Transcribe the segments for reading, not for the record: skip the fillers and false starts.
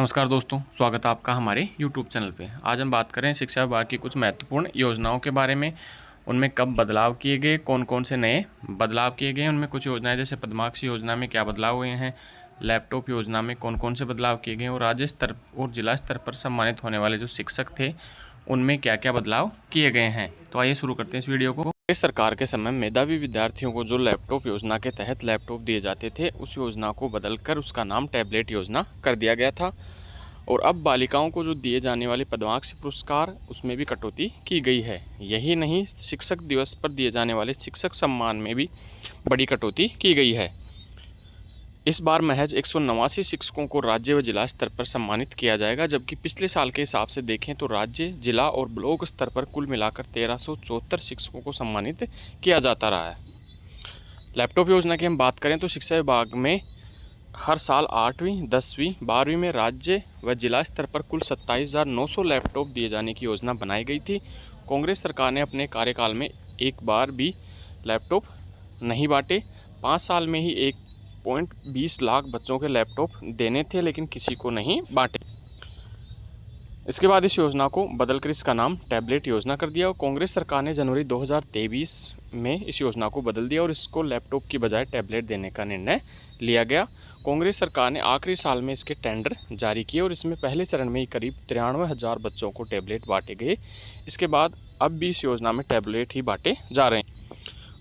नमस्कार दोस्तों, स्वागत है आपका हमारे YouTube चैनल पे। आज हम बात करें शिक्षा विभाग की कुछ महत्वपूर्ण योजनाओं के बारे में। उनमें कब बदलाव किए गए, कौन कौन से नए बदलाव किए गए, उनमें कुछ योजनाएं जैसे पद्माक्षी योजना में क्या बदलाव हुए हैं, लैपटॉप योजना में कौन कौन से बदलाव किए गए और राज्य स्तर और जिला स्तर पर सम्मानित होने वाले जो शिक्षक थे उनमें क्या क्या बदलाव किए गए हैं। तो आइए शुरू करते हैं इस वीडियो को। सरकार के समय मेधावी विद्यार्थियों को जो लैपटॉप योजना के तहत लैपटॉप दिए जाते थे, उस योजना को बदलकर उसका नाम टैबलेट योजना कर दिया गया था। और अब बालिकाओं को जो दिए जाने वाले पद्माक्षी पुरस्कार उसमें भी कटौती की गई है। यही नहीं, शिक्षक दिवस पर दिए जाने वाले शिक्षक सम्मान में भी बड़ी कटौती की गई है। इस बार महज 189 शिक्षकों को राज्य व जिला स्तर पर सम्मानित किया जाएगा, जबकि पिछले साल के हिसाब से देखें तो राज्य, जिला और ब्लॉक स्तर पर कुल मिलाकर 1374 शिक्षकों को सम्मानित किया जाता रहा है। लैपटॉप योजना की हम बात करें तो शिक्षा विभाग में हर साल 8वीं, 10वीं, 12वीं में राज्य व जिला स्तर पर कुल 27,900 लैपटॉप दिए जाने की योजना बनाई गई थी। कांग्रेस सरकार ने अपने कार्यकाल में एक बार भी लैपटॉप नहीं बांटे। 5 साल में ही 1.20 लाख बच्चों के लैपटॉप देने थे, लेकिन किसी को नहीं बांटे। इसके बाद इस योजना को बदलकर इसका नाम टैबलेट योजना कर दिया और कांग्रेस सरकार ने जनवरी 2023 में इस योजना को बदल दिया और इसको लैपटॉप की बजाय टैबलेट देने का निर्णय लिया गया। कांग्रेस सरकार ने आखिरी साल में इसके टेंडर जारी किए और इसमें पहले चरण में ही करीब 93,000 बच्चों को टैबलेट बांटे गए। इसके बाद अब भी इस योजना में टैबलेट ही बांटे जा रहे हैं।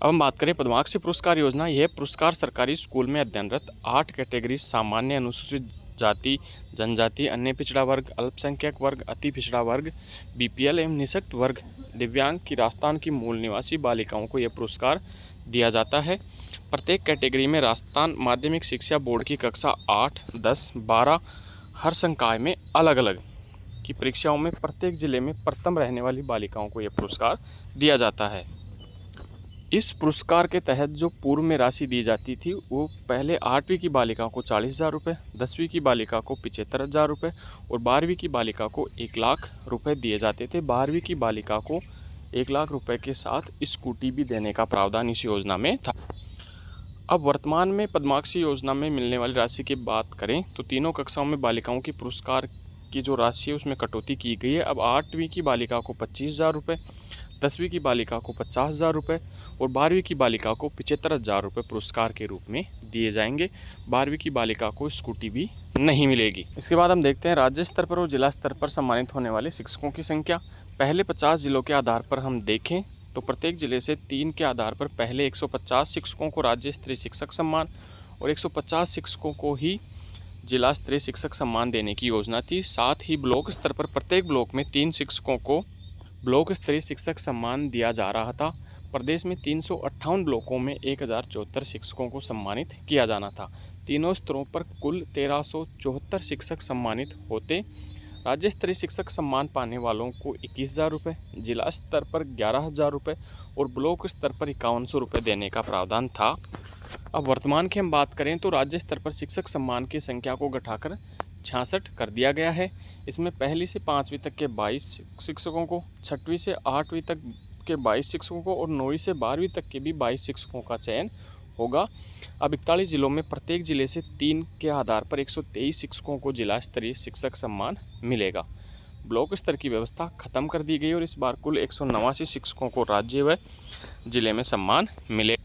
अब हम बात करें पद्माक्षी पुरस्कार योजना। यह पुरस्कार सरकारी स्कूल में अध्ययनरत 8 कैटेगरी सामान्य, अनुसूचित जाति, जनजाति, अन्य पिछड़ा वर्ग, अल्पसंख्यक वर्ग, अति पिछड़ा वर्ग, बीपीएल एवं निःशक्त वर्ग, दिव्यांग की राजस्थान की मूल निवासी बालिकाओं को यह पुरस्कार दिया जाता है। प्रत्येक कैटेगरी में राजस्थान माध्यमिक शिक्षा बोर्ड की कक्षा 8, 10, 12 हर संकाय में अलग अलग की परीक्षाओं में प्रत्येक जिले में प्रथम रहने वाली बालिकाओं को यह पुरस्कार दिया जाता है। इस पुरस्कार के तहत जो पूर्व में राशि दी जाती थी वो पहले 8वीं की बालिका को 40,000 रुपये, 10वीं की बालिका को 75,000 रुपये और 12वीं की बालिका को 1 लाख रुपये दिए जाते थे। 12वीं की बालिका को 1 लाख रुपये के साथ स्कूटी भी देने का प्रावधान इस योजना में था। अब वर्तमान में पद्माक्षी योजना में मिलने वाली राशि की बात करें तो तीनों कक्षाओं में बालिकाओं की पुरस्कार की जो राशि है उसमें कटौती की गई है। अब 8वीं की बालिका को 25,000 रुपये, 10वीं की बालिका को 50,000 रुपये और 12वीं की बालिका को 75,000 रुपये पुरस्कार के रूप में दिए जाएंगे। 12वीं की बालिका को स्कूटी भी नहीं मिलेगी। इसके बाद हम देखते हैं राज्य स्तर पर और जिला स्तर पर सम्मानित होने वाले शिक्षकों की संख्या। पहले 50 जिलों के आधार पर हम देखें तो प्रत्येक जिले से 3 के आधार पर पहले 150 शिक्षकों को राज्य स्तरीय शिक्षक सम्मान और 150 शिक्षकों को ही जिला स्तरीय शिक्षक सम्मान देने की योजना थी। साथ ही ब्लॉक स्तर पर प्रत्येक ब्लॉक में 3 शिक्षकों को ब्लॉक स्तरीय शिक्षक सम्मान दिया जा रहा था। प्रदेश में 358 ब्लॉकों में 1074 शिक्षकों को सम्मानित किया जाना था। तीनों स्तरों पर कुल 1374 शिक्षक सम्मानित होते। राज्य स्तरीय शिक्षक सम्मान पाने वालों को 21,000 रुपये, जिला स्तर पर 11,000 रुपये और ब्लॉक स्तर पर 5100 रुपये देने का प्रावधान था। अब वर्तमान की हम बात करें तो राज्य स्तर पर शिक्षक सम्मान की संख्या को घटाकर 66 कर दिया गया है। इसमें पहली से 5वीं तक के 22 शिक्षकों को, 6वीं से 8वीं तक के 22 शिक्षकों को और 9वीं से 12वीं तक के भी 22 शिक्षकों का चयन होगा। अब 41 जिलों में प्रत्येक जिले से 3 के आधार पर 123 शिक्षकों को जिला स्तरीय शिक्षक सम्मान मिलेगा। ब्लॉक स्तर की व्यवस्था खत्म कर दी गई और इस बार कुल 189 शिक्षकों को राज्य व जिले में सम्मान मिले।